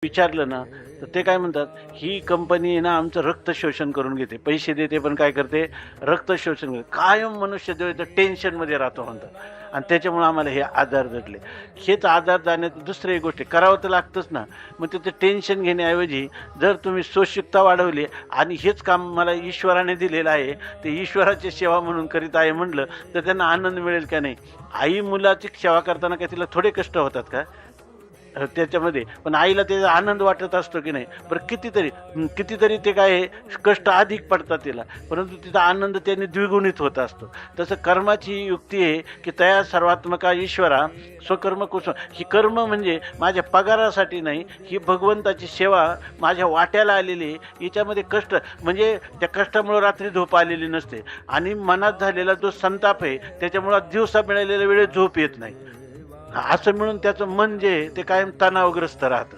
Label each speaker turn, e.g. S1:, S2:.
S1: विचारलं ना, तर ते काय म्हणतात, "ही कंपनी आहे ना, आमचं रक्त शोषण करून घेते. पैसे देते, पण काय करते? रक्त शोषण करते. कायम मनुष्य जो आहे तो टेन्शनमध्ये राहतो" म्हणतात. आणि त्याच्यामुळे आम्हाला हे आजार जडले. हेच आजार जाण्यात दुसरी एक गोष्ट आहे, करावं तर लागतंच ना. मग तिथे टेन्शन घेण्याऐवजी जर तुम्ही सोशिकता वाढवली आणि हेच काम मला ईश्वराने दिलेलं आहे, ते ईश्वराची सेवा म्हणून करीत आहे म्हटलं, तर त्यांना आनंद मिळेल का नाही? आई मुलाची सेवा करताना काय तिला थोडे कष्ट होतात का? त्याच्यामध्ये पण आईला त्याचा आनंद वाटत असतो की नाही. बरं कितीतरी ते काय आहे, कष्ट अधिक पडतात तिला, परंतु तिचा आनंद त्याने द्विगुणित होत असतो. तसं कर्माची युक्ती आहे की तया सर्वात्मका ईश्वरा स्वकर्म कुसुम. ही कर्म म्हणजे माझ्या पगारासाठी नाही, ही भगवंताची सेवा माझ्या वाट्याला आलेली आहे. याच्यामध्ये कष्ट म्हणजे त्या कष्टामुळं रात्री झोप आलेली नसते आणि मनात झालेला जो संताप आहे त्याच्यामुळं दिवसा मिळालेल्या वेळेत झोप येत नाही. असं म्हणून त्याचं मन जे आहे ते कायम तणावग्रस्त राहतं.